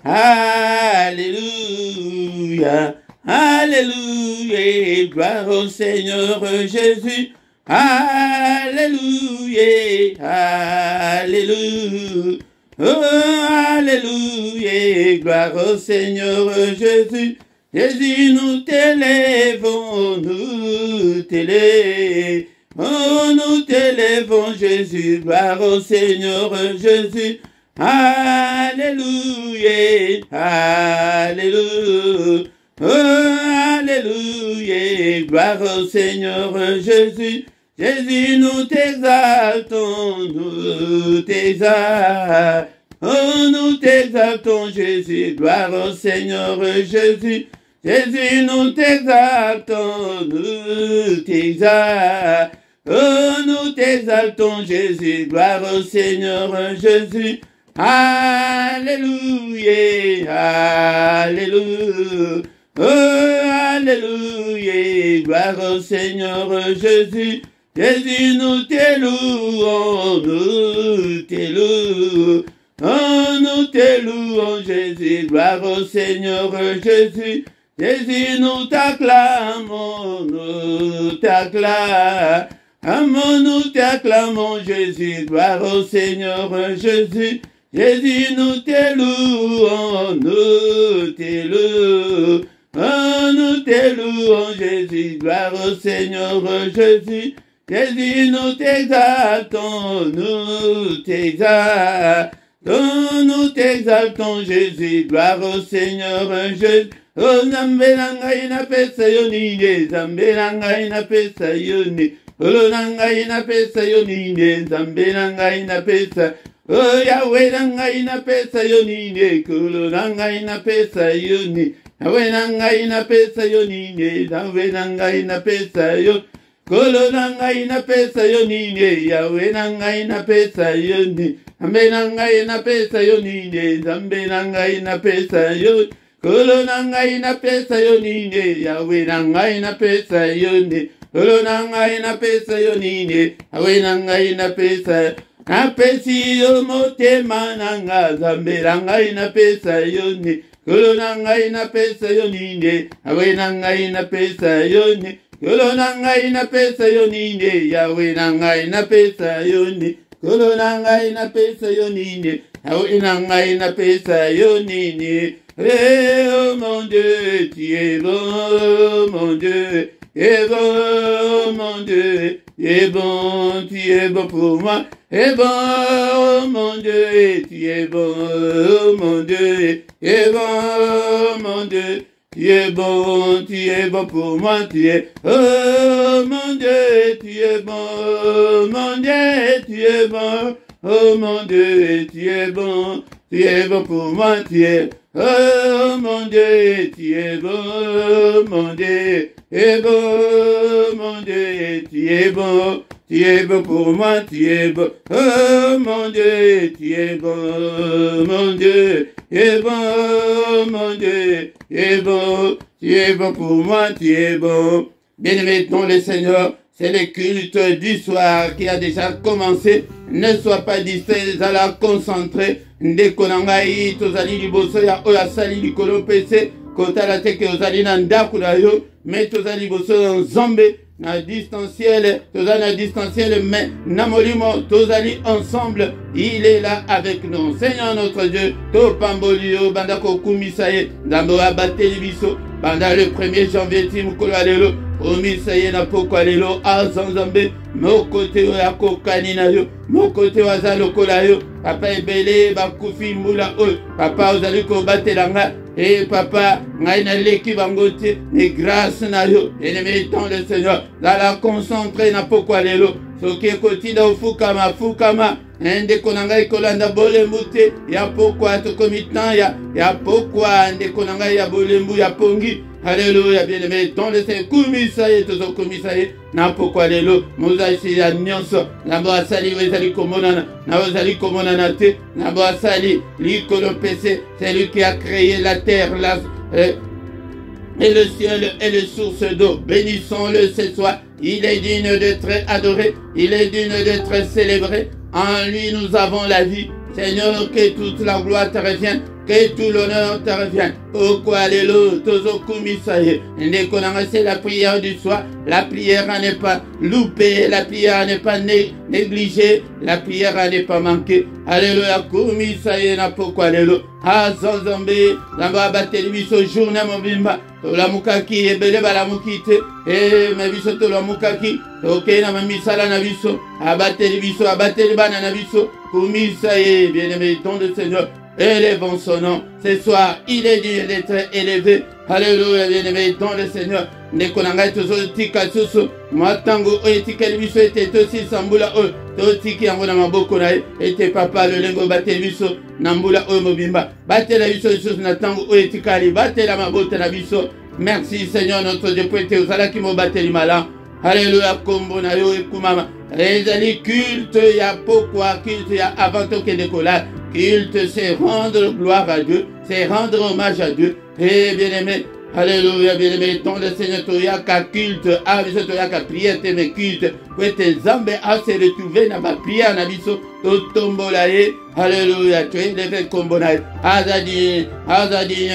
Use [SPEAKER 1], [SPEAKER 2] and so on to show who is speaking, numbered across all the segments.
[SPEAKER 1] Alléluia, Alléluia, Alléluia, gloire au Seigneur Jésus. Alléluia, Alléluia, oh, Alléluia, gloire au Seigneur Jésus. Jésus, nous t'élèvons, oh, nous t'élèvons, Jésus, gloire au Seigneur Jésus. Alléluia, Alléluia, oh, Alléluia, gloire au Seigneur Jésus. Jésus, nous t'exaltons, oh, nous t'exaltons, Jésus, gloire au Seigneur Jésus. Jésus, nous t'exaltons, oh, nous t'exaltons, Jésus, gloire au Seigneur Jésus. Alléluia, Alléluia, oh, Alléluia, gloire au Seigneur Jésus. Jésus, nous t'élouons, oh, nous t'élouons, Jésus, gloire au Seigneur Jésus. Jésus, nous t'acclamons, nous t'acclamons, Jésus, gloire au Seigneur Jésus. Jésus, nous t'élouons, oh, nous t'élouons, Jésus, gloire au Seigneur Jésus. Jésus, nous t'exaltons, nous t'exaltons, Jésus, gloire au Seigneur Jésus. Oh, Nambelanga ina pesa yonine, Zambelanga ina pesa yoni. Olonanga ina pesa yonine, Zambelanga ina pesa. Oh, Yahweh nanga ina pesa yonine, Kulonanga ina pesa yoni. Yahweh nanga ina pesa yonine, Yahweh nanga ina pesa yoni. Kolonanga ina pesa yonine, Yahweh nanga ina pesa yoni. Zambe nanga ina pesa yonine, Zambe nanga ina pesa yoni. Kolonanga ina pesa yonine, Yahweh nanga ina pesa yoni. Kolonanga ina pesa yonine, Yahweh nanga ina pesa. Napesi yo motema nanga, Zambe nanga ina pesa yoni. Kolonanga ina pesa yonine, Yahweh nanga ina pesa yoni. Kolonanga ina pesa yonine, Yahweh nanga ina pesa yoni. Kolonanga ina pesa yonine, Yahweh nanga ina pesa yonine. Oh mon Dieu, tu es bon, mon Dieu, tu es bon, mon Dieu, tu es bon, tu es bon pour moi. Tu es bon, oh mon Dieu, tu es bon, oh mon Dieu, tu es bon, mon Dieu. Tu es bon pour moi, tu es, oh mon Dieu, tu es bon, mon Dieu, tu es bon, oh mon Dieu, tu es bon pour moi, tu es, oh mon Dieu, tu es bon, mon Dieu, tu es bon, mon Dieu, tu es bon pour moi, tu es bon, oh mon Dieu, tu es bon, mon Dieu, tu es bon, mon Dieu, tu es bon pour moi, tu es bon. Bien-aimé dans le Seigneur, c'est le culte du soir qui a déjà commencé. Ne sois pas distrait, la concentrer. Ndekonangai, tozali liboso ya oya sali likolo pese, kotala teke ozali na ndaku na yo, mais tozali liboso nzambe. Na distanciel, mais namolimo, tozali ensemble, il est là avec nous. Seigneur notre Dieu, to pambolio, bandako kumisaye, ndambo abateli biso, banda le 1er janvier timukolo alelo, omisaye na poko alelo, azanzambe, mokote ya kokani na yo, mokote waza lokola yo, papa ebele, bakufi mula oyo, papa ozali ko batelanga, et papa, ngaina leki bangote, ni grâce na yo, ennemi dans le Seigneur, dans la concentré na poko alelo, soki kotinda fukama, ndeko nanga kolanda bolembu te, ya pokwa tokomitan ya pokwa ndeko nanga ya bolembu ya pongi. Alléluia, bien-aimé, dans le Seigneur, kumisaye, tozo kumisaye, na pokwa lelo, mozaisi ya nyonso, na boasali wezali komonana, na wezali komonana te, na boasali, likolo pese, c'est lui qui a créé la terre, et le ciel et les sources d'eau. Bénissons-le ce soir. Il est digne d'être adoré. Il est digne d'être célébré. En lui, nous avons la vie. Seigneur, que toute la gloire te revienne. que tout l'honneur te revienne. Pourquoi, alléluia, tozo kumisaye. C'est la prière du soir. La prière n'est pas loupée, la prière n'est pas négligée, la prière n'est pas manquée. Alléluia, kumisaye na pourquoi, alléluia. Azonzambe, zamba bateli biso journée mobimba. La mukaki ebele bala mukite. Ma biso to la mukaki. Ok na misala na biso. Abateli biso, abateli bana na biso. Kumisaye, bien-aimé, don de Seigneur. Élevons son nom. Ce soir, il est digne d'être élevé. Alléluia, bien-aimé, dans le Seigneur. Nekonanga tozo tika susu. Matango oetika libiso ete tosi sambula o. Totiki yango na maboko na ete papa le lengo bate biso nambula o mobimba. Bate la biso susu na tango oetika li bate la mabota na biso. Merci Seigneur notre Dieu pour te usala ki mo bate limala. Alléluia, kombo na yo ekumama. Ezali culte ya pourquoi culte ya avant to ke décollage. Culte, c'est rendre gloire à Dieu, c'est rendre hommage à Dieu. Et bien-aimé, alléluia, bien-aimé, dans le Seigneur, toyaka culte, abiso toyaka prière, mes culte, pour tes zambe à se retrouver dans ma prière, nabiso, to tombolaye, alléluia, tu es levé kombonaye, azadi,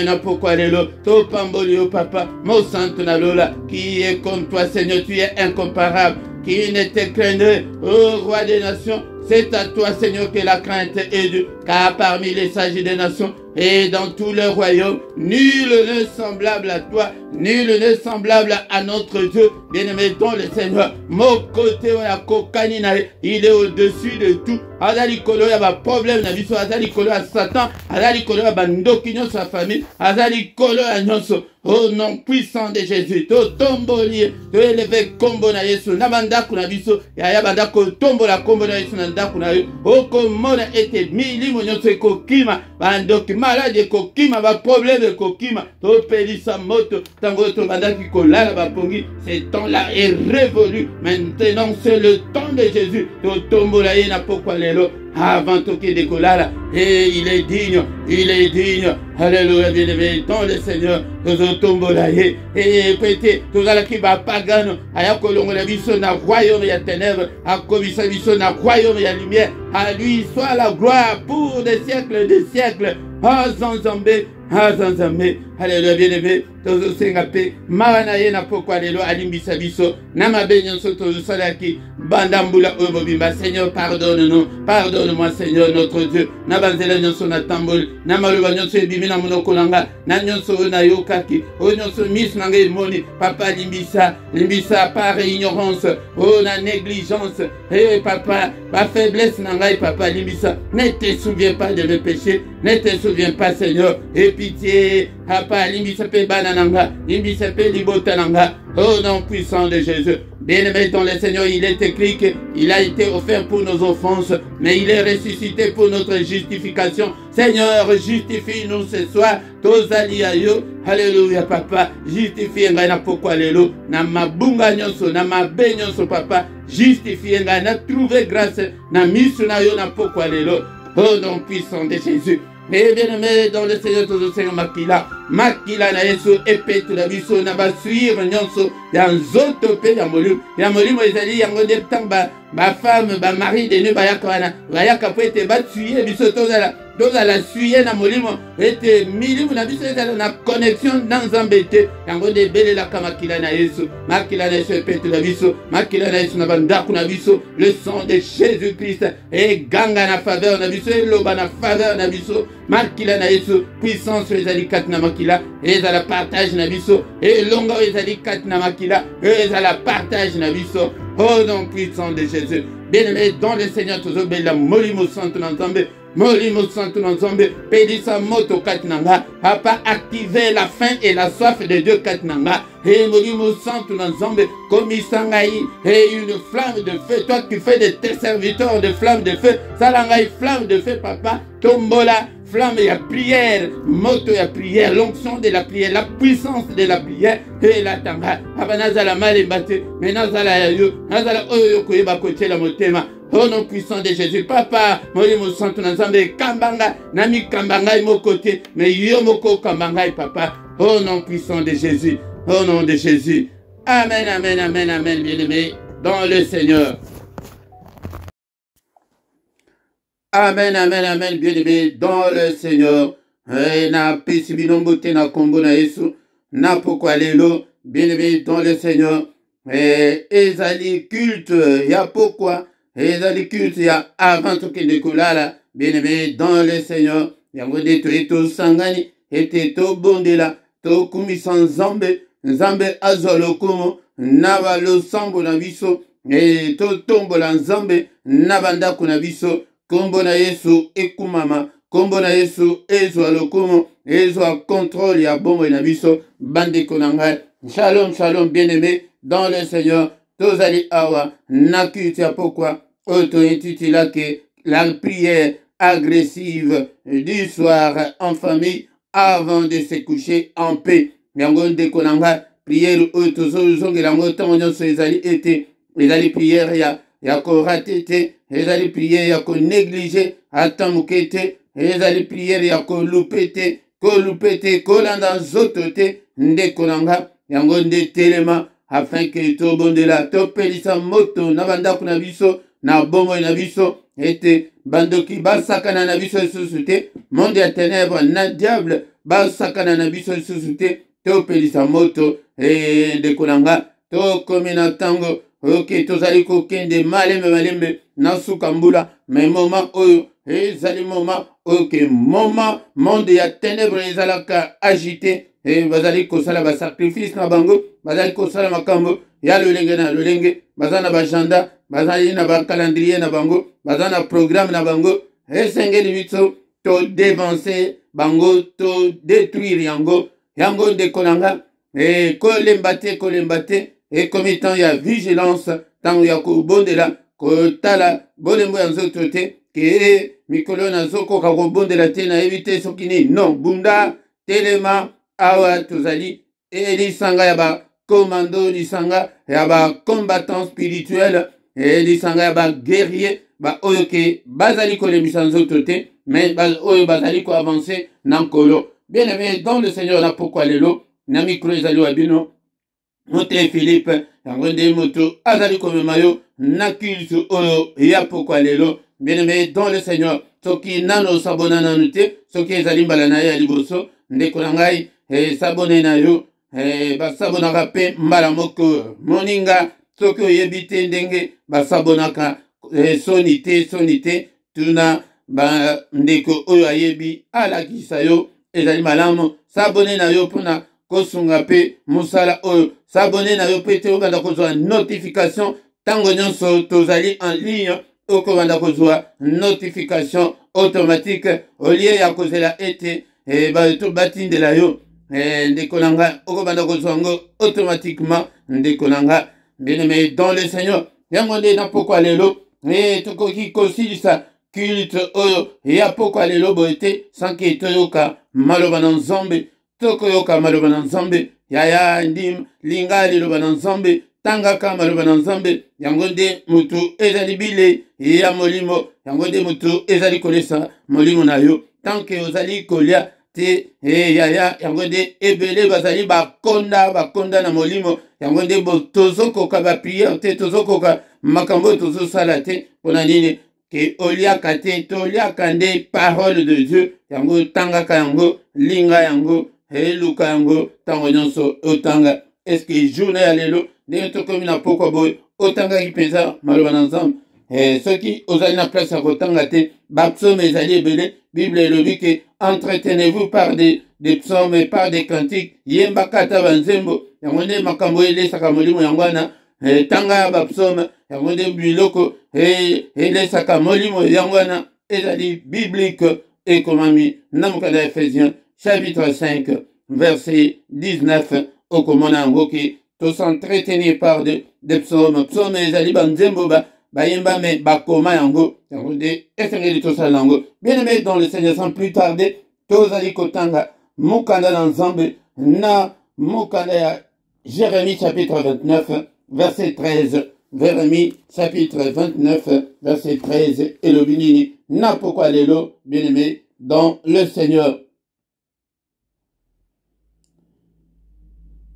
[SPEAKER 1] n'a pourquoi alléluia, to pambolio papa, mon santo nalola, qui est comme toi, Seigneur, tu es incomparable, qui ne te craindrait, ô roi des nations. C'est à toi, Seigneur, que la crainte est due, car parmi les sages des nations et dans tout le royaume, nul n'est semblable à toi, nul n'est semblable à notre Dieu. Bien-aimé dans le Seigneur, mon côté, il est au-dessus de tout. Azali kolo ya ba problème na biso, azali kolo ya Satan, azali kolo ya bandoki nyonso sa famille, azali kolo ya nyonso. Au nom puissant de Jésus, to tomboli, to élevé kombo na Yesu, na bandako na biso, ya bandako tombo la kombo na Yesu na ndako na yo. O komona ete milimo nyonso ekokima, bandoki malade ekokima, ba problème ekokima, to pelisa moto, tango to bandaki kolala ba pongi, ce temps-là est révolu. Maintenant c'est le temps de Jésus, to tombo la yena pourquoi avant tout qu'il décollera, et il est digne, alléluia, bien-aimé, dans le Seigneur, nous tombons là, et peut-être, tout ça qui va pas gagner, à Kolongo la biso na royaume ya ténèbres, à Komisa biso na royaume ya lumière, à lui soit la gloire pour des siècles, ah Zanzambé, alléluia, bien-aimé, tozo sengape, maranaye na poko alléluia, alimbisa biso, nama benyanso tozo salaki, bandambula obobimba, Seigneur, pardonne-moi, Seigneur, notre Dieu, nabanzela nyonso na tambol, namaluba nyonso ebimi na monoko nanga, na nyonso na yokaki, o nyonso mis nanga emoni, papa limbisa par ignorance, oh na négligence, papa, par faiblesse nanga, papa limbisa, ne te souviens pas de mes péchés, ne te souviens pas, Seigneur, et pitié, papa limbisa pe banananga, limbisa pe libotananga, au nom puissant de Jésus. Bien-aimé dans le Seigneur, il est écrit qu'il a été offert pour nos offenses, mais il est ressuscité pour notre justification. Seigneur, justifie-nous ce soir. Tozali ayo, alléluia papa, justifie ngai na pourquoi alléluia, na mabunga nyonso, na mabe nyonso papa, justifie ngai na trouver grâce, na misu na yo na pourquoi alléluia, au nom puissant de Jésus. Mais bien-aimé dans le Seigneur, tout le Seigneur makila na Yesu epé tout la biso na basuire nyonso ya nzoto pe ya molimo ezali yango de tamba ba femme ba mari de ne bayaka po ete batuye biso tozala suye na molimo ete milimu na biso ezala na connexion na Nzambe te yango de belelaka makila na Yesu epé tout la biso makila na Yesu na bandako na biso le sang de Jésus-Christ et ganga na faveur na biso eloba na faveur na biso makila na Yesu puissance ezali kat na makila ezala partage na biso et longo ezali kat na makila ezala partage na biso au nom puissant de Jésus. Bien-aimé dans le Seigneur tozobela molimo santo na Nzambe, molimo santo na Nzambe, pedisa moto katinanga, papa activer la faim et la soif de Dieu katinanga, et molimo santo na Nzambe, comme isangai, et une flamme de feu, toi qui fais de tes serviteurs de flamme de feu, salangai flamme de feu papa, tombola, flamme et prière, moto et prière, l'onction de la prière, la puissance de la prière, et la tanga, abanazala malembate, mais nazala yo, nazala oyo koyeba kote la motema, au nom puissant de Jésus, papa, molimo santo na Nzambe, kambanga, nami kambangai mo côté, mais yo moko kambangai papa, au nom puissant de Jésus, au nom de Jésus, amen, amen, amen, amen, bien-aimé, dans le Seigneur. Amen, amen, amen, bien-aimé, dans le Seigneur. na pesi binombo te na kombo na Yesu na pokwa lelo bien-aimé dans le Seigneur ezali culte ya pokwa ezali culte ya avant tokende kolala bien-aimé dans le Seigneur yango nde toye tosangani ete tobondela tokumisa nzambe azwa lokumu na balosambo na biso totombola nzambe na bandako na biso kombo na Yesu ekumama kombo na Yesu ezwa lokumu ezwa contrôle ya bombo na biso bandeko na ngai shalom shalom bien-aimé dans le Seigneur tozali awa na culte ya pokwa oyo tointitulaki la prière agressive du soir en famille avant de se coucher en paix yango ndeko na ngai prière oyo tozozongela yango ntango nyonso ezali prière ya korate te ezali prière ya konéglige ata moke te ezali prière ya kolupe te kolanda nzoto te ndeko na ngai yango nde telema afin ke tobondela topelisa moto na bandako na biso na bomoi na biso ete bandoki basakana na biso lisusu te monde ya ténèbre na diable basakana na biso lisusu te topelisa moto ndeko na ngai tokomi na ntango oke tozali kokende malembe na suka mbula me moma oyo ezali moma oke moma monde ya ténèbre ezalaka agité bazali kosala basacrifice na bango bazali kosala makambo ya lolenge na lolenge baza na bagenda bazali na bacalendrier na bango baza na programme na bango esengeli biso todevanse bango todétruire yango ndeko na nga kolemba te ekomi temps ya vigilance ntango ya kobondela kotala bolembo ya nzoto te ke mikolo nazokoka kobondela te nayebi te soki nini non bunda telema awa tozali lisanga ya bakomando lisanga ya bacombattant spirituel lisanga ya baguerrier oyo ke bazali kolembisa nzoto te mais oyo bazali koavance na nkolo bien-aimé dans le Seigneur na pokwa lelo na mikro ezali wa bino mote Philippe yango nde moto azali komema yo na culte oyo ya pokwa lelo bien-aimé dans le Seigneur soki nano sabona nanu te soki ezali mbala na ye ya liboso ndeko na ngai sabone na yo basabonaka mpe mbala moko moninga soki oyebi te ndenge basabonaka soni te tuna bandeko oyo ayebi alakisa yo ezali malamu sabone na yo mpona kosunga mpe mosala oyo sabone na yo mpe te obanda kozwa notification ntango nyonso tozali en ligne okobanda kozwa notification automatique olie ya kozela ete batindela yo ndeko na nga okobanda kozwa yango automatiquement ndeko na nga bien-aimé dans le Seigneur yango nde na pokwa lelo tokoki kosilisa culte oyo ya pokwa lelo boye te sanke toyoka maloba na nzambe tokoyoka maloba na nzambe yaya ndim linga liloba na nzambe tangaka maloba na nzambe yango nde mutu ezali bile ya molimo yango nde mutu ezali kolesa molimo na yo tanke ozali kolia te yaya yango nde ebele bazali bakonda na molimo yango nde tozokoka bapriere te tozokoka makambo tozosala te mpona nini ke oliaka te toliaka nde parole de Dieu yango tangaka yango linga yango eluka yango ntango nyonso otanga eske journée ya lelo ndenge tokomi na pokwa boye otangaki mpenza maloba na nzambe soki ozali na place ya kotanga te bapsaume ezali ebele bible elobi ke entretenez-vous par des psaumes par des cantiques yembaka ata banzembo yango nde makambo elesaka molimo yango wana tanga ya bapsaume yango nde biloko elesaka molimo yango wana ezali biblique ekomami na mokanda ya Ephésiens chapitre 5 verset 19 okomona yango ke s'entretenir par des psaumes ezali banzembo bayemba me bakoma yango nde esengeli tosala yango bien-aimé dans le Seigneur sans plus tarder tozali kotanga mokanda na nzambe na mokanda ya Jérémie chapitre 29 verset 13 Jérémie chapitre 29 verset 13 elobi nini na pokwa lelo bien-aimé dans le Seigneur.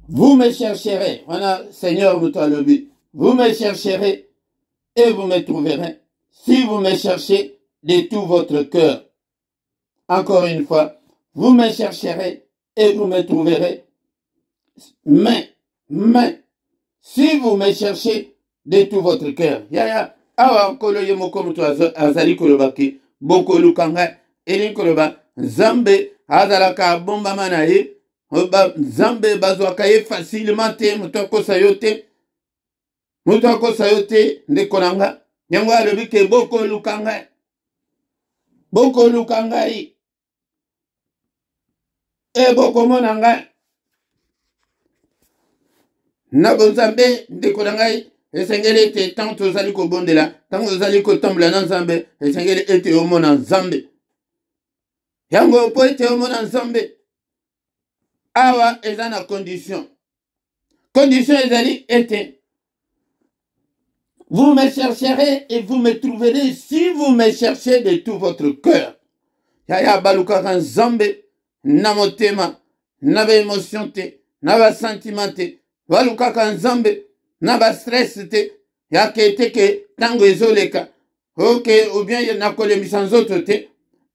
[SPEAKER 1] Vous me chercherez, voilà Seigneur Moutalobi, vous me chercherez et vous me trouverez si vous me cherchez de tout votre cœur. Encore une fois, Vous me chercherez et vous me trouverez. Mais, si vous me cherchez de tout votre cœur. Yaya, awa kolo yemo komutu azali kolobaki, boko lukanga, elin koloba, Zambe, azalaka bomba manaye, Zambe bazwaka ye facilement te, mutako sayote, ndekonanga, yango alobi ke boko lukanga yi, e boko monanga, Nabo Nzambe ndekonanga yi, esengeli ete tant ozali kobondela, tant ozali kotambola na Nzambe, esengeli ete omona Nzambe. Yango po ete omona Nzambe, awa eza na condition. Condition ezali ete, vous me chercherez et vous me trouverez si vous me cherchez de tout votre cœur. Yaya balukaka Nzambe, na motema, na ba émotion te, na ba sentiment te, balukaka Nzambe, na ba stress te, yake ete ke tango ezoleka, ok, ou bien na kolemisa nzoto te,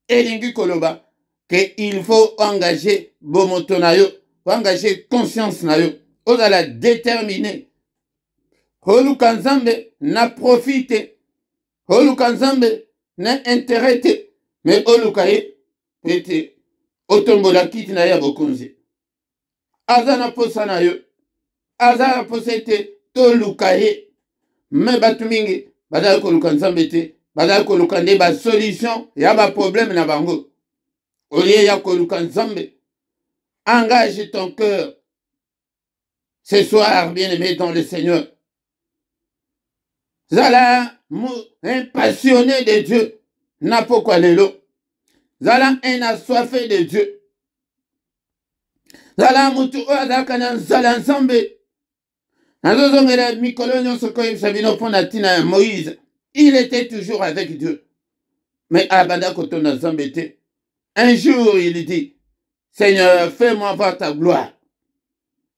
[SPEAKER 1] elingi koloba, que il faut engager bomoto na yo, engager conscience na yo, ozala déterminé. Holuka Nzambe na profite, holuka Nzambe na intérêt te, mais holuka ye, ete, otombola kiti na ya bokonzi. Aza na posa na yo, aza na posa ete, toluka ye, mais batu mingi, bazali koluka Nzambe te, bazali koluka nde ba solution, ya ba problème na bango. Au lieu ya koluka Nzambe, engage ton cœur ce soir, bien-aimé dans le Seigneur. Zala un passionné de Dieu, n'a pourquoi lelo. Zala un assoiffé de Dieu. Zala mutu oazaka na zala Nzambe. Nazozongela mikolo nyonso ko yebisabino pona tina Moïse. Il était toujours avec Dieu. Mais abanda kotonda Nzambe te. Un jour, il dit, Seigneur, fais-moi voir ta gloire.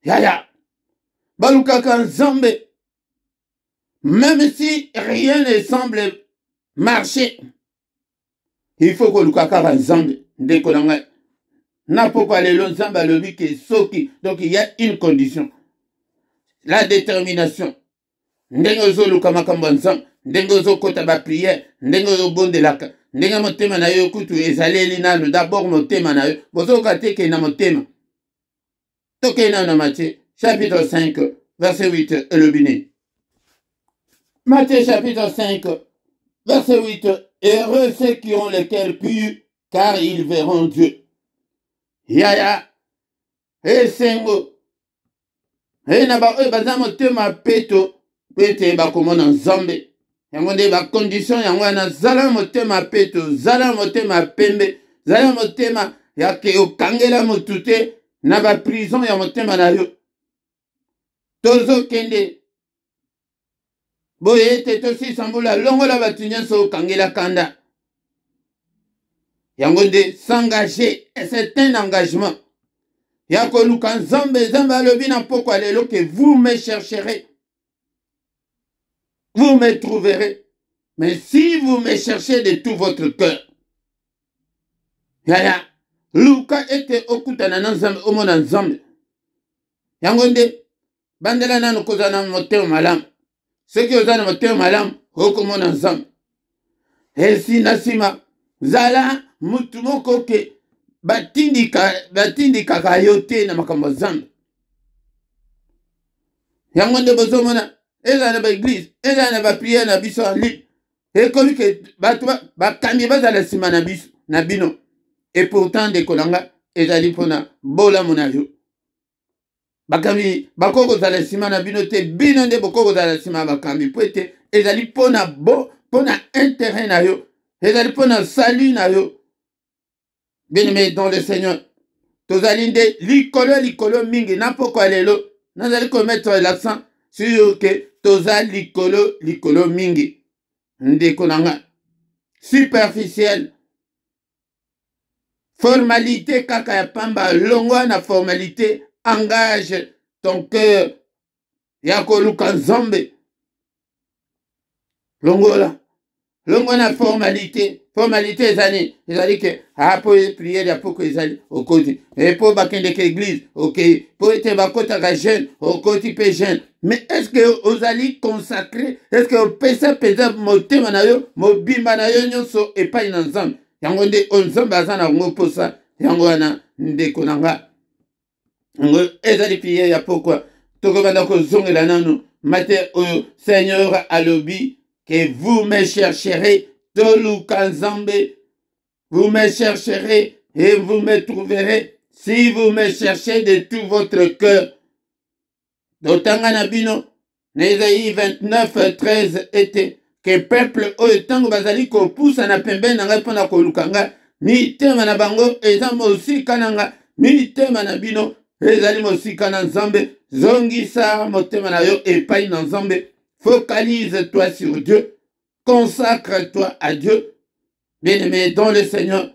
[SPEAKER 1] Yaya. Balukaka Nzambe. Même si rien ne semble marcher, il faut que Lukaka Nzambe. Ndekonanga. Na pourquoi les Nzambe a le que soki. Donc il y a une condition. La détermination. Ndengozo Lukamaka Nzambe. Ndengozo kota ba prière. Ndengozo bondelaka. Ndenga motema na yo kutu ezaleli nanu d'abord motema na yo bozoka teke na motema toke na Matthieu chapitre 5 verset 8 elobine. Matthieu chapitre 5 verset 8. Heureux ceux qui ont le cœur pur car ils verront Dieu. Yaya esengo na ba baza motema peto pete bakomona Nzambe. Yango nde ba condition yango na zala motema peto, zala motema pembe, zala motema ya ke okangela motute na ba prison ya motema na yo. Tozo kende boye te tosi sambula longola batunya so okangela kanda. Yango nde s'engager, c'est un engagement. Yako luka Nzambe, Nzambe alobi na pokwa lelo que vous me chercherez. Vous me trouverez. Mais si vous me cherchez de tout votre cœur. Yaya. Luka ete okutana na Nzambe omona Nzambe. Yango nde bandela nanu kozana motema malamu. Soki ozana motema malamu okomona Nzambe. Esi nasima zala mutu moko ke batindika yo te na makambo Nzambe. Yango nde bozomona eza na ba église, eza na ba prière na biso en ligne. Ekomi ke batu bakambi bazala sima na biso na bino. Et pourtant de kolanga ezali pona bola monayo. Bakambi bakoko zala sima na bino te bino nde bokoko zala sima bakambi poete ezali pona pona intérêt na yo. Ezali pona salut na yo. Bien-aimé dans le Seigneur. Tozali nde likolo mingi na poko lelo. Nazali ko mettre l'accent sur que toza likolo mingi. Ndekonanga. Superficiel. Formalité kaka ya pamba. Longwa na formalité. Engage ton cœur. Yako luka Nzambe. Longola. Longwa na formalité. formalité ezali que po prière ya poko ezali okoti et po bakende ke église ok po ete bakotaka jeune okoti pe jeune mais est-ce que ozali consacré est-ce que opesa peza motema na yo mobimba na yo nyonso epai na Nzambe yango nde Nzambe aza na ngo posa yango wana ndeko na nga yango ezali prière ya pokwa tokobanda kozongela nanu mate oyo Seigneur alobi que vous me chercherez toluka Nzambe vous me chercherez et vous me trouverez si vous me cherchez de tout votre cœur. Dotanga na bino na Isaïe 29:13 ete que peuple oyo tango bazali kopusa na pembeni na ngai mpona koluka nga mitema na bango eza mosika na nga mitema na bino ezali mosika na Nzambe zongisa motema na yo epai na Nzambe. Focalise-toi sur Dieu, consacre-toi à Dieu, bien-aimé dans le Seigneur.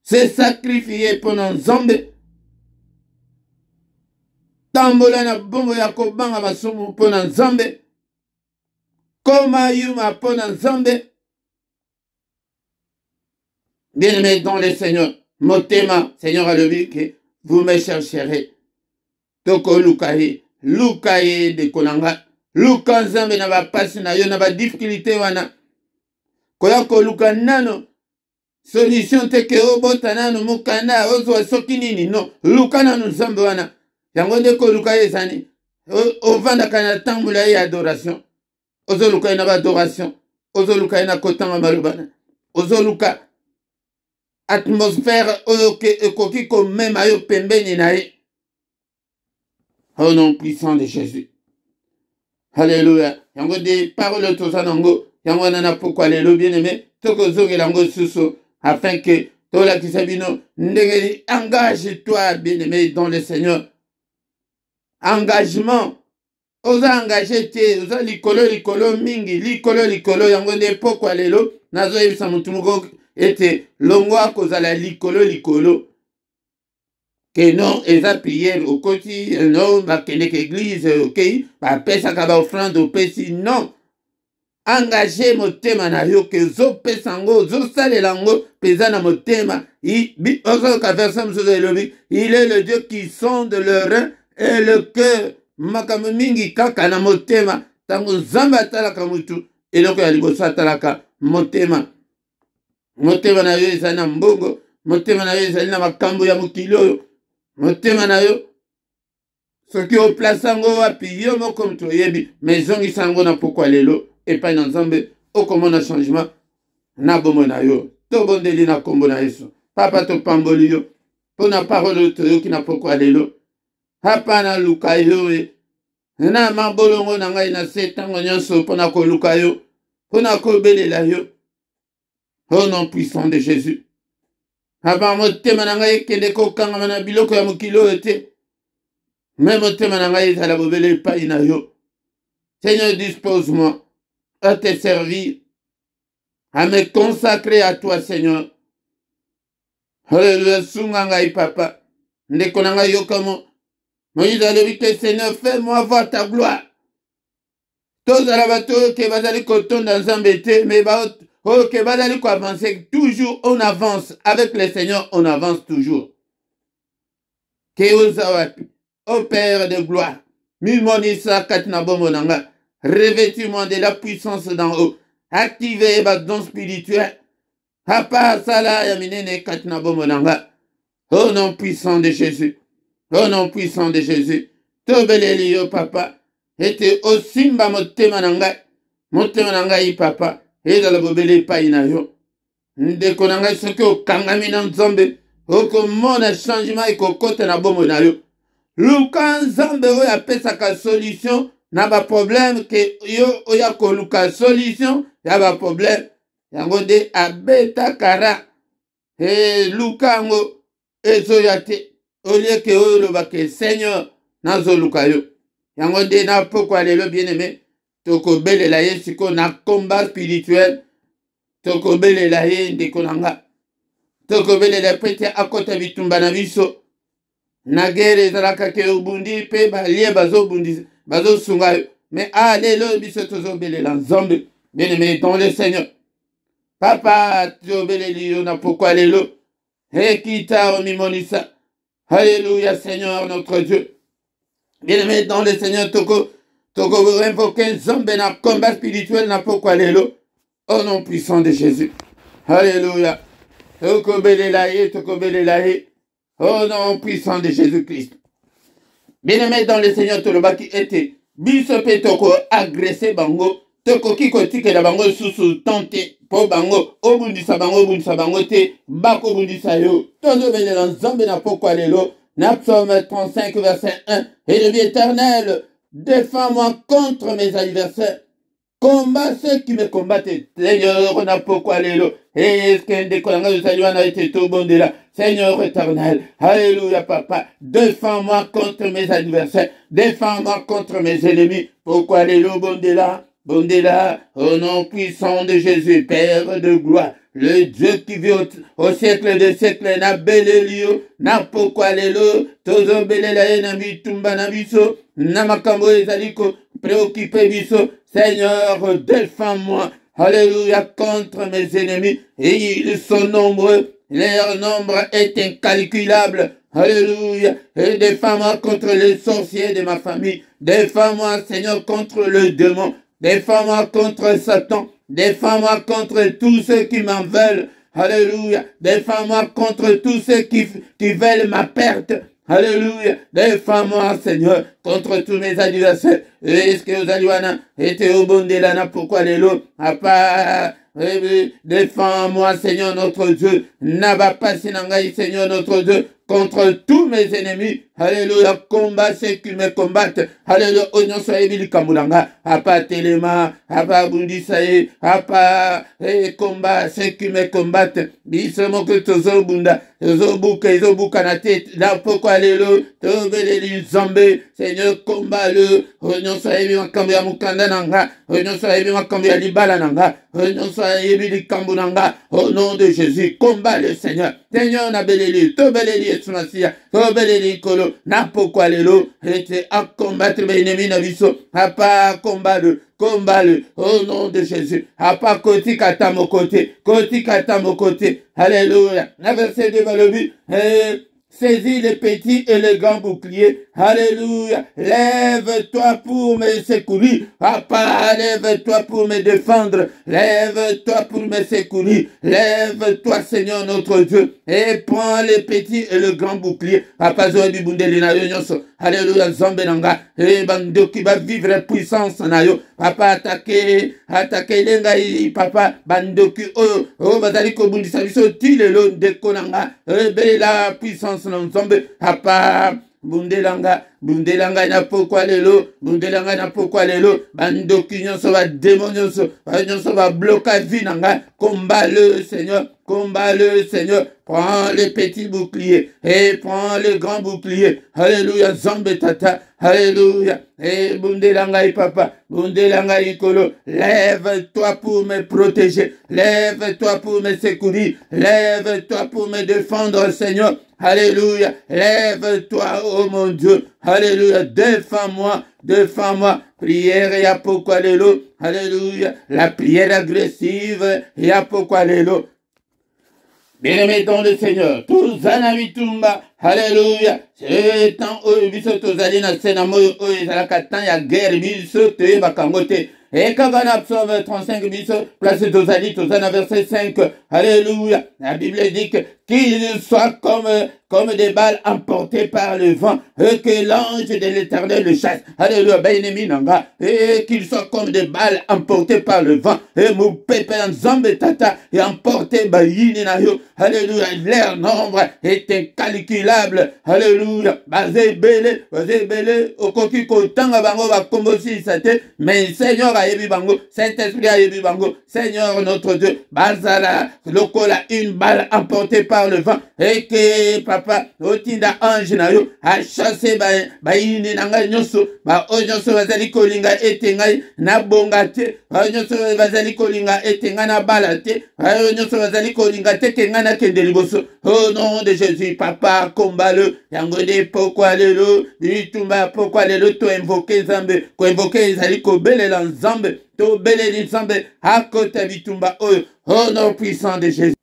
[SPEAKER 1] C'est sacrifié pendant Nzambe. Tambola na bombo ya kobanga masumu pendant Nzambe. Koma yuma pendant Nzambe. Bien-aimé dans le Seigneur, motema, Seigneur a le dit que vous me chercherez. Toko lukaye, lukaye de konanga. Luka Nzambe na ba pasi na yo na ba difficulté wana. Koya ko luka nano. Solution te ke obota nano mukanda ozo soki nini no. Luka nano Nzambe wana. Yango nde ko luka ezani. Ovanda kana tambula ya adoration. Ozo luka na ba adoration. Ozo luka na kotanga malobana. Ozo luka atmosphère oyo ke ekoki ko mema yo pembeni na ye. Au nom puissant de Jésus. Alléluia. Yango des paroles tosanango. Yango nana pourquoi lelo bien-aimé. Toko zogelango suso. Afin que tola kisabino ndengeli engage-toi bien-aimé dans le Seigneur. Engagement. Oza engagé te. Oza likolo mingi. Likolo yango de pourquoi lelo. Nazo yebisa mutumugo ete longwa kozala likolo. Que non, eza prière au koti, non, bakende église, ok, ba pesa ka ba offrande au pesi, non. Engagé motema na yo que zo pesango, zo salelango, pesa na motema. Il est le Dieu qui sonde le rein et le cœur. Makamu mingi kaka na motema, tango zamba talaka mutu, eloko ya liboso talaka motema. Motema na yo eza na mbongo, motema na yo eza na makambo ya mokilo. Motema na yo soki o place ngo wapi yo moko mto yebi mezongi sango na pokwa lelo epai na Nzambe okomona changement na bomo na yo to bondeli na kombo na Yesu papa to pamboli yo pona parole to yo ki na pokwa lelo hapa na luka yo na mabolongo na ngai na setango nyonso pona ko luka yo pona ko belela yo au nom puissant de Jésus. Avant motema na ngai kende ko kanga na biloko ya mokilo ete. Mais motema na ngai ezala bobele epai na yo. Seigneur, dispose-moi à te servir, à me consacrer à toi, Seigneur. Alléluia, sunga ngai papa. Ndeko na ngai yokamo. Moïse a dit que Seigneur, fais-moi voir ta gloire. Tozala bato ke bazali kotonda Nzambe te, mais ok, badali ko avancer toujours, on avance avec le Seigneur, on avance toujours. Ô Père de gloire, Mimonisa Katina Bomonanga, revêtis-moi de la puissance d'en haut, activez ma don spirituel. Hapa Sala Yaminene Katina Bomonanga, au nom puissant de Jésus, au nom puissant de Jésus, Tobelelio papa, était au Simba Motemananga, papa. Ezala bobele pai na yo. Ndeko na ngai soki okangami na Nzambe, okomona changement ekokota na bomo na yo. Luka Nzambe oyo apesaka solution na ba problème ke yo oya koluka solution ya ba problème. Yango nde abeta kara. Luka ngo ezoya te. Olie ke oyo lobake Seigneur nazoluka yo. Yango nde na pokwa lelo bien-aimé. Toko bele la ye siko na combat spirituel. Toko bele la ye ndeko nanga. Toko bele la pete akota bitumba na biso. Na gere ezalaka ke ubundi pe balie bazo bundi bazo sunga. Mais lelo biso tozo bele la Nzambe. Bien-aimé dans le Seigneur. Papa, tobeleli yo na pourquoi lelo. Ekita omimonisa. Alléluia, Seigneur notre Dieu. Bien-aimé dans le Seigneur, Toko vous invoquez Zambé na combat spirituel na pourquoi lelo. Au nom puissant de Jésus. Alléluia. Toko belelaye. Au nom puissant de Jésus-Christ. Bien-aimé dans le Seigneur, Toloba qui était bisope toko agressé bango. Toko kiko tike la bango susu tente po bango. Obundisa bango te. Bako bundisa yo. Tozo belela Zambé na pourquoi lelo. Na Psaume 35 verset 1. Et le vie éternel, défends-moi contre mes adversaires. Combat ceux qui me combattent. Seigneur, on a pourquoi lelo. Est-ce qu'un décollant de salut a été tout bon de là? Seigneur éternel, alléluia papa, défends-moi contre mes adversaires, défends-moi contre mes ennemis. Pourquoi lelo bon de là, au nom puissant de Jésus, Père de gloire. Le Dieu qui vit au siècle des siècles, na belelio, na pourquoi lelo, tozo belela na bitumba na biso, na makambo ezaliko, préoccupé biso. Seigneur, défends-moi, alléluia, contre mes ennemis, et ils sont nombreux, leur nombre est incalculable, alléluia, et défends-moi contre les sorciers de ma famille, défends-moi, Seigneur, contre le démon, défends-moi contre Satan, défends-moi contre tous ceux qui m'en veulent, alléluia, défends-moi contre tous ceux qui veulent ma perte, alléluia, défends-moi, Seigneur, contre tous mes adversaires. Est-ce que vous allez été au bon de l'ana, pourquoi les lots, à part, défends-moi, Seigneur notre Dieu, n'aba pas sinangai, Seigneur notre Dieu, contre tous mes ennemis, alléluia, combat ceux qui me combattent, alléluia, oignon soye bili kamulanga, apa telema, apa bundisaye, apa, combat ceux qui me combattent, bisemo que tozo bunda, tozo buka na tête, là pourquoi alléluia, tobeleli Zambé, Seigneur, combat-le, oignon soye bili makambi ya mukanda nanga, oignon soye bili makambi ya libala nanga, oignon soye bili kambunanga, au nom de Jésus, combat le Seigneur, Seigneur na beleli, tobeleli esunasia, tobeleli kolo, na pourquoi lelo, était à combattre mes ennemis na biso, à pas combattre, au nom de Jésus, à pas côté kata mon côté, alléluia, na verset 2 le but, saisis les petits et les grands boucliers. Alléluia. Lève-toi pour me secourir. Papa, lève-toi pour me défendre. Lève-toi pour me secourir. Lève-toi, Seigneur notre Dieu. Et prends les petits et le grand bouclier. Papa, zoe du bundeli na yo nyonso. Alléluia, Zambé nanga. Et bando qui va vivre puissance na yo. Papa, attaquer lenga papa, bando qui bazali ko bundisa biso tilelo ndeko nanga. La puissance na Nzambe. Papa, bundelanga na pourquoi lelo, bando qui nyonso va démon nyonso va bloquer vie nanga. Combat le Seigneur, prends les petits boucliers et prends les grands boucliers. Alléluia, Zambé tata, alléluia. Et bundelanga papa, bundelanga ikolo, lève-toi pour me protéger, lève-toi pour me secourir, lève-toi pour me défendre, Seigneur. Alléluia, lève-toi, oh mon Dieu, alléluia, défends-moi, prière et à pourquoi l'élo, alléluia, la prière agressive et à pourquoi l'élo. Bien-aimés dans le Seigneur, tous anavitumba, alléluia, c'est tant où biso tozali na senamo où ezalaka tant ya guerre biso te bakangote. Et quand on a Psaume 35 biso, place tozali tozana verset 5, alléluia, la Bible dit qu'ils soient comme des balles emportées par le vent, et que l'ange de l'Éternel le chasse. Alléluia, bien-aimé nanga, et qu'ils soient comme des balles emportées par le vent, et mon pépé en Zambé tata, et emporté bayini na yo. Alléluia, leur nombre est incalculable. Alléluia, basé belé, okoki kotanga bango bakombosi sate, mais Seigneur a yebi bango, Saint-Esprit a yebi bango, Seigneur notre Dieu, bazala, lokola une balle emportée par le vent, et que papa, otinda ange na yo, a chassé bayini nanga nyoso, onyoso bazali kolinga etengai na bongate, onyoso bazali kolinga etenga na balate, onyoso bazali kolinga tekenga na kende liboso. Au nom de Jésus, papa, combat-le, yangode pourquoi lelo, bitumba pourquoi lelo, to invoquer Zambé, ko invoquer ezali ko belela Nzambe, to beleli Nzambe, akota bitumba oyo. Au nom puissant de Jésus.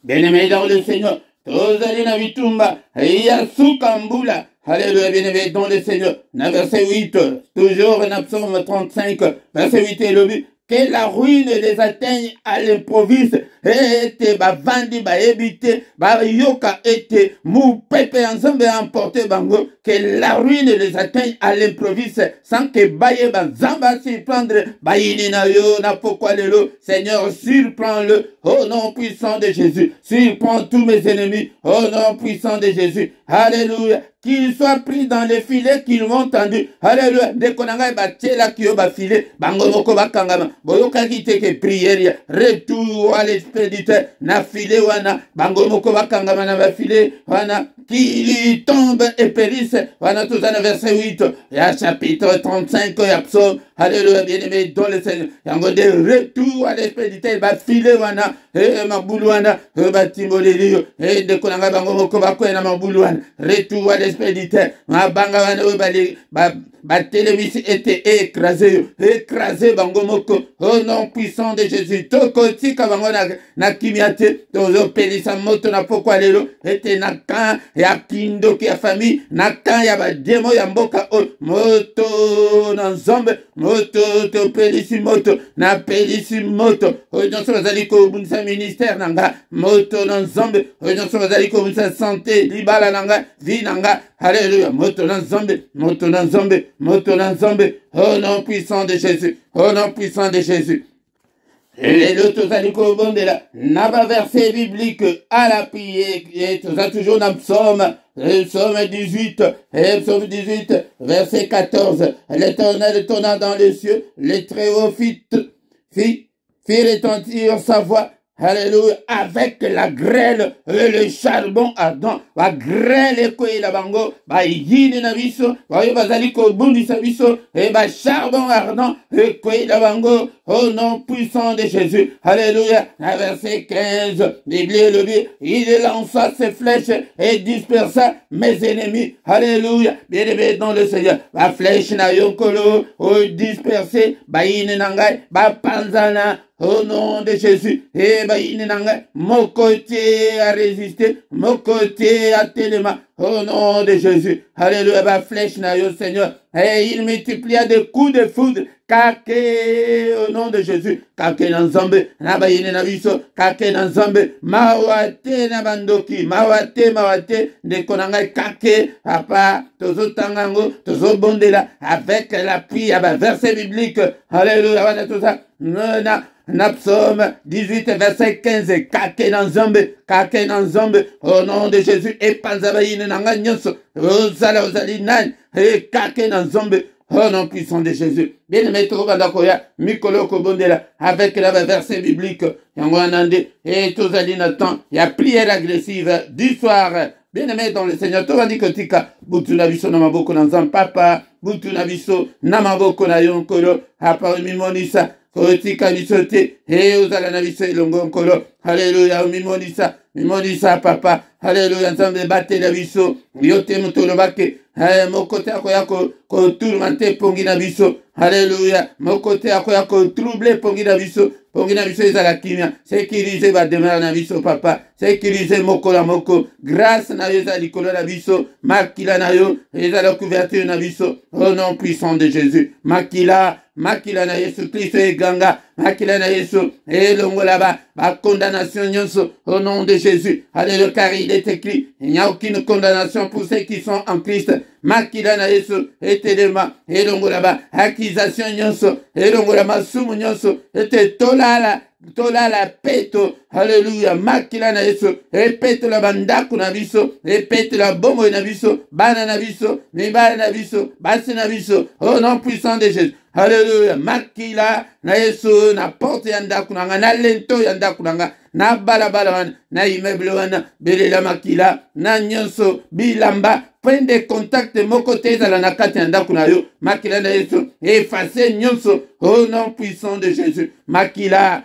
[SPEAKER 1] Bien-aimé dans le Seigneur, Tozalina Vitumba, Yasukambula, Alléluia, bien-aimé dans le Seigneur, verset 8, toujours en psaume 35, verset 8 est le but. Que la ruine les atteigne à l'improviste, et bavandi baebite, yoka ete, mou pepe ensemble emporté bango, que la ruine les atteigne à l'improviste, sans que baye bazamba surprendre, bayini na yo, na pourquoi le Seigneur surprends-le, au nom puissant de Jésus, surprends tous mes ennemis, au nom puissant de Jésus, alléluia. Qu'ils soient pris dans les filets qu'ils m'ont tendu. Alléluia. Dès qu'on a battu là qui a filé, bango moko bakangama. Boyoka kite ke prière. Retour à l'expéditeur. Na filé wana. Bango moko bakangama na ba filé wana. Qui tombe et périsse. Wana tout ça dans verset 8. Et à chapitre 35 ya psaume. Alléluia. Bien-aimé dans le Seigneur. Yango de retour à l'expéditeur. Ba filé wana. Et ma boulou wana. Ba timboleli. Et dès qu'on a bango moko bakoya na ma boulou wana. Retour à l'expéditeur. Ma banga wana ba télévision était écrasé bangomoko au nom puissant de Jésus toko tika bango na kimiate tozo pelisa moto na pokwa lelo ete na kan ya kindo ki ya famille na kan ya ba demo ya mboka o moto na nzombe moto to pelisi moto na pelisi moto o nyonso bazali ko bunisa ministère nanga moto na nzombe o nyonso bazali ko bunisa santé libala nanga vie nanga. Alléluia. Moto na nzombe, moto na nzombe, moto na nzombe. Au nom puissant de Jésus. Au nom puissant de Jésus. Et l'autre zaliko bondela. Naba verset biblique à la prière. Et tout ça toujours dans psaume 18. Et psaume 18, verset 14. L'Éternel tourna dans les cieux. Les Très-Hauts fit retentir sa voix. Alléluia, avec la grêle et le charbon ardent, la grêle et la bango, ba yini na biso, ba bazali ko bundi sa biso, et ba charbon ardent, et la bango, au nom puissant de Jésus. Alléluia, verset 15, il lança ses flèches et dispersa mes ennemis. Alléluia, bien-aimé dans le Seigneur, la flèche na yonkolo, dispersé, ba yini nangai, ba panzana, au nom de Jésus, mon côté a résisté, mon côté a téléma, au nom de Jésus. Alléluia, ma flèche na yo Seigneur. Et il multiplia des coups de foudre, kake, au nom de Jésus. Kake na nzambe, na bayine na biso, kake na nzambe, mawate na bandoki, mawate, de konanga kake, papa, tozo tangango, tozo bondela, avec l'appui à ma verset biblique. Alléluia, wana tout ça. Na psaume 18 verset 15 kake na nzambe au nom de Jésus et panzabayine nanga nyonso ozala ozali nani et kake na nzambe au nom puissant de Jésus. Bien aimé tokobanda koya mikolo kobondela avec la verset biblique yango anande et tozali na temps ya prière agressive du soir. Bien aimé dans le Seigneur, tovandi kotika butu na biso na maboko na nzambe papa butu na biso na maboko na yo nkolo apa mimonisa kotika bisote e ozala na biso elongo nkolo. Alléluia, mimonisa papa. Alléluia, nzambe batela biso yo te moto olobake mokote ako ya kotourmente pongi na biso. Alléluia, mokote ako ya kotrouble pongi na biso ezala kimia. Sécuriser bademara na biso papa, sécuriser moko na moko, grâce na yo eza likolo na biso, makila na yo ezala couverture na biso au nom puissant de Jésus. Makila na Yesu Kristo eganga, makila na Yesu elongola ba condamnation nyonso au nom de Jésus. Alléluia, car il est écrit, il n'y a aucune condamnation pour ceux qui sont en Christ. Makila na Yesu etelema elongola ba accusation nyonso elongola masumu nyonso ete tolala peto. Alléluia, makila na Yesu epeto la bandaku na biso, epeto la bombo na biso, bana na biso, mibala na biso, basi na biso au nom puissant de Jésus. Alléluia, makila na Yesu na porte ya ndaku nanga, na lento ya ndaku nanga, na balabala wana, na immeuble wana, belela makila na nyonso bilamba. Prendre contact moko te ezala na kati ya ndako na yo, makila na Yesu effacer nyonso au nom puissant de Jésus. Makila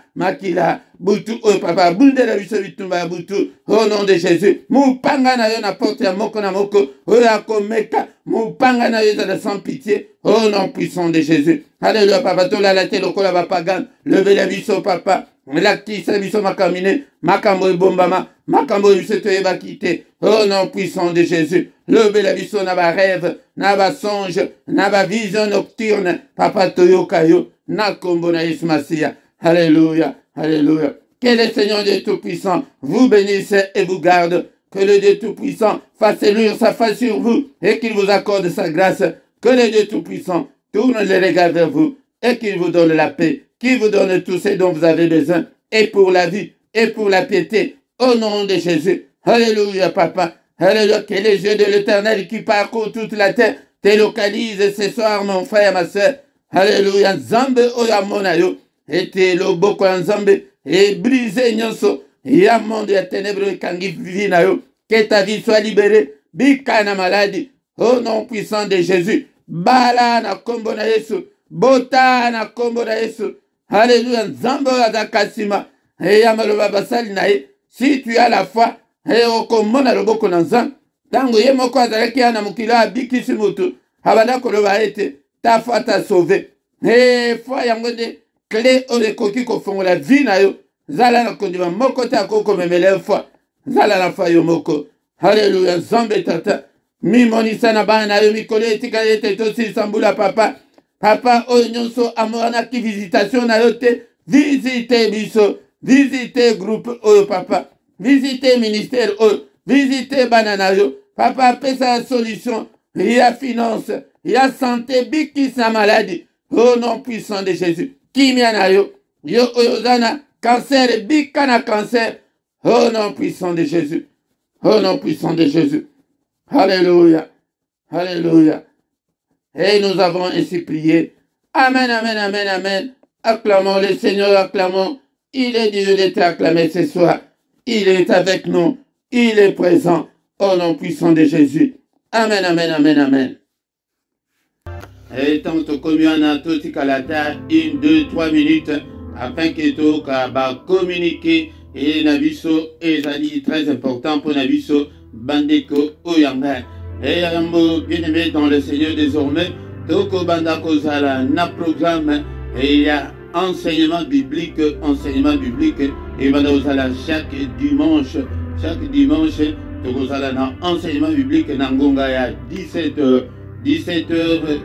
[SPEAKER 1] butu oyo papa bundela biso bitumba ya butu au nom de Jésus. Mupanga na yo na porte ya moko na moko oyo akomeka, mupanga na yo ezala sans pitié au nom puissant de Jésus. Alléluia, papa, tola la tête, lokola bapagan, levez la biso, papa, l'actis, la biso makamine, makambo bombama, makambo biso toyeba kite, au nom puissant de Jésus, levez la biso na ba rêve, na ba songe, na ba vision nocturne, papa toyokayo, na kombo na Ismasia, alléluia, alléluia. Que le Seigneur Dieu Tout-Puissant vous bénisse et vous garde, que le Dieu Tout-Puissant fasse luire sa face sur vous et qu'il vous accorde sa grâce, que le Dieu Tout-Puissant tourne les regards vers vous et qu'il vous donne la paix, qu'il vous donne tout ce dont vous avez besoin, et pour la vie, et pour la piété, au nom de Jésus. Alléluia, papa. Alléluia, que les yeux de l'Éternel qui parcourent toute la terre te localisent ce soir, mon frère, ma soeur. Alléluia, Nzambe oyamonayo, et te loboko Nzambe, et brisez nyonso, ya monde ya ténèbres kangi vinayo, que ta vie soit libérée, bikana maladie, au nom puissant de Jésus. Bala na kombo na Yesu, bota na kombo na Yesu. Alléluia, Nzambe azakasima, et yamaloba basali na ye. Si tu as la foi, et okomona loboko na Nzambe, tango ye moko azalaki ana mukila abikisi mutu, abanda koloba ete, ta foi t'a sauvé. Et foi yango de clé oyo ekoki kofongola vie na yo, zala na kondima moko te akoko memele foi, zala na foi yo moko. Alléluia, Nzambe tata. Mimonisa na bana na yo mikolo etika ete tosilisa mbula papa. Papa oyo nyonso amonaki visitation na yo te, visite biso, visite groupe oyo papa, visite ministère oyo, visite bana na yo. Papa pesa solution, ya finance, ya santé, bikisa maladie, au nom puissant de Jésus. Kimia na yo, yo oyo zana cancer, bikana cancer, au nom puissant de Jésus, au nom puissant de Jésus. Alléluia, alléluia. Et nous avons ainsi prié. Amen, amen, amen, amen. Acclamons le Seigneur, acclamons. Il est Dieu d'être acclamé ce soir. Il est avec nous. Il est présent. Au nom puissant de Jésus. Amen, amen, amen, amen. Et tant que communion tout calata, 1, 2, 3 minutes, afin que tout va communiquer. Et Nabiso est très important pour Nabiso. Bandeko Oyanga. Et Yambo, bien-aimé dans le Seigneur désormais, Toko Bandako Zala, na programme, et il y a enseignement biblique, et Bandako Zala chaque dimanche, Toko Zala na enseignement biblique, Nangonga ya 17h,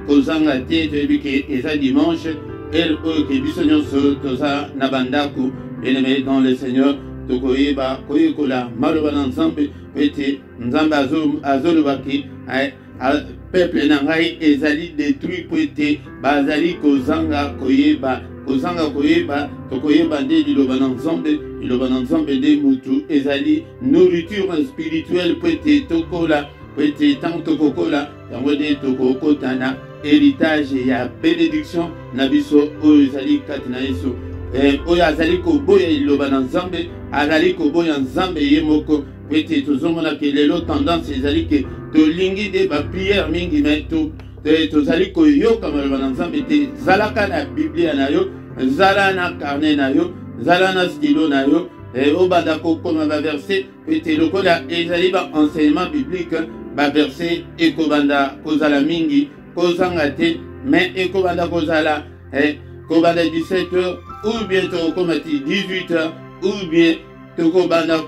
[SPEAKER 1] Kozanga Te, Tebike, et ça dimanche, et que Bissonio Toza, Nabandaku, bien-aimé dans le Seigneur, Tokoyeba, Koyekola, Maloban ensemble, Pete, Nzamba Azolubaki, peuple Nangai, Ezali détruit, Pete, Bazali Kozanga, Koyeba, Tokoyeba, Iloban ensemble, de Moutou, Ezali, nourriture spirituelle, Pete, Tokola, Pete, tant Tokokola, Yamode Tokokotana, héritage, et ya bénédiction, Nabiso, Ezali Katinaeso. Oyo azali koboya iloba na Nzambe, azali koboya Nzambe ye moko, pete tozomona ke lelo tendance ezali ke tolingi de ba prière mingi me tozali koyoka maloba na Nzambe te, zalaka na Biblia na yo, zala na carnet na yo, zala na stylo na yo, obanda kokoma ba verset, pete lokola ezali ba enseignement biblique, ba verset ekobanda kozala mingi, kozanga te, mais ekobanda kozala kobanda 17h, ou bien tokomati 18h, ou bien tokobanda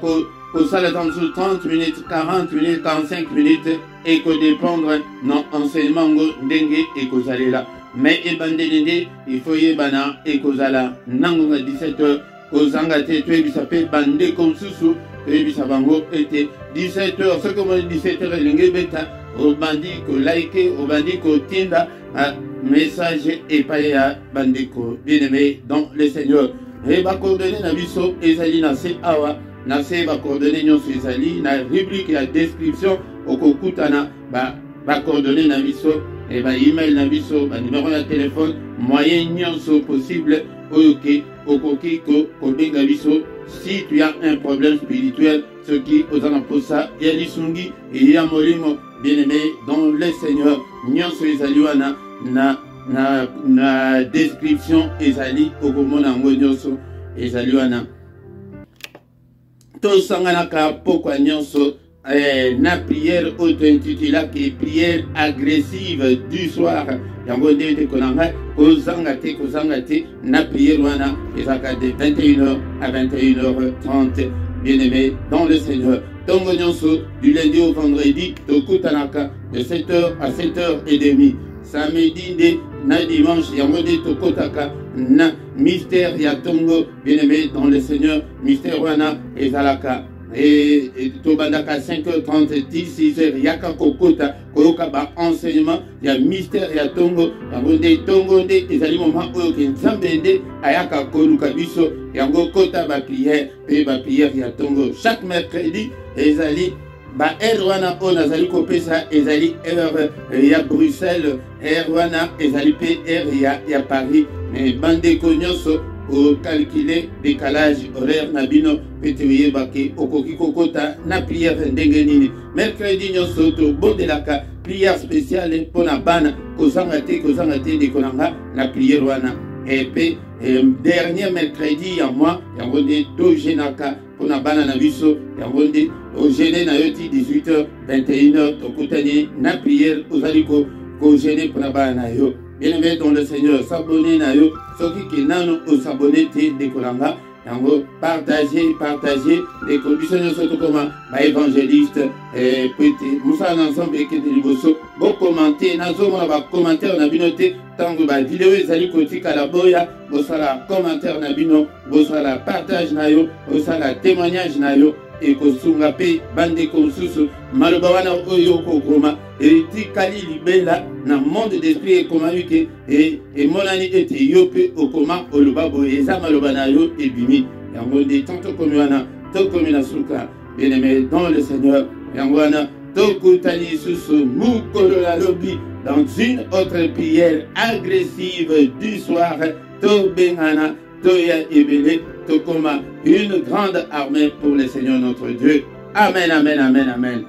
[SPEAKER 1] kosala dans 30 minutes, 40 minutes, 45 minutes, et que dépendre non enseignement ndenge et kozalela. Mais ebandelende, il faut yebana et kozala nangonga 17h, kozanga te tuebisape bande konsusu, tuebisabango ete 17h, ce que moi 17h linge beta, obandi ko like, obandi ko tinda, message et paya bandeko bien-aimé dans le Seigneur. Et va coordonner na biso ezali na se awa na se va coordonner nyonso ezali na rubrique ya description okokutana ba coordonner na biso et ba email na biso ba numéro de téléphone moyen nyonso possible oyoke okoki ko benga biso si tu as un problème spirituel ce qui ozana posa ya lisungi et ya molimo bien-aimé dans le Seigneur nyonso ezali wana na description ezali okomona ngo nyonso ezali wana tosangana ka pokwa nyonso na prière auto-intitula qui prière agressive du soir. Yango de konanga kozangate na prière wana ezaka de 21h à 21h30. Bien-aimés dans le Seigneur. Tongo nyonso du lundi au vendredi tokutanaka de 7h à 7h30. Samedi de na dimanche yango de tokotaka na mystère ya tongo. Bien-aimés dans le Seigneur, mystère wana ezalaka et tobandaka 5h30 6h yaka kokota koyoka ba enseignement ya mystère ya tongo yango de tongo de ezali moment oyo ke nzambe nde ayaka koluka biso yango kota ba prière pe ba prière ya tongo chaque mercredi ezali ba heure wana oyo nazali kopesa ezali heure ya Bruxelles, heure wana ezali pe heure ya Paris. Mais bandeko nyonso au calculer décalage horaire nabino petouye baki okoki kokota na prière ndenge nini. Mercredi nyonso to bondelaka prière spéciale pona bana kozanga te de konanga na prière wana. Et puis dernier mercredi ya moi yango de to jenaka pona bana na biso yango de au gêner na yoti 18h 21h to kotani na prière ozaliko ko gêner pona bana yo. Bien-aimés dans le Seigneur, s'abonner na yo, soki ki nano o s'abonner te de kolanga, yango partager les conditions surtout comme ba évangéliste et petit musa ensemble et que de liboso bo commenter nazo mona ba commentaire na bino te tango ba vidéo ezali kotika la boya bo sala commentaire na bino bo sala partage na yo bo sala témoignage na yo et kosunga pe bande konsusu maloba wana oyo kokoma etikali libela na monde d'esprit ekoma yuke emonani ete yo pe okoma oloba boye eza maloba na yo ebimi yango nde tanto komi wana tokomi na suka. Bien-aimés dans le Seigneur yango wana tokutani lisusu mukolo la lobi dans une autre prière agressive du soir tobengana toya ebele tokoma une grande armée pour le Seigneur notre Dieu. Amen, amen, amen, amen.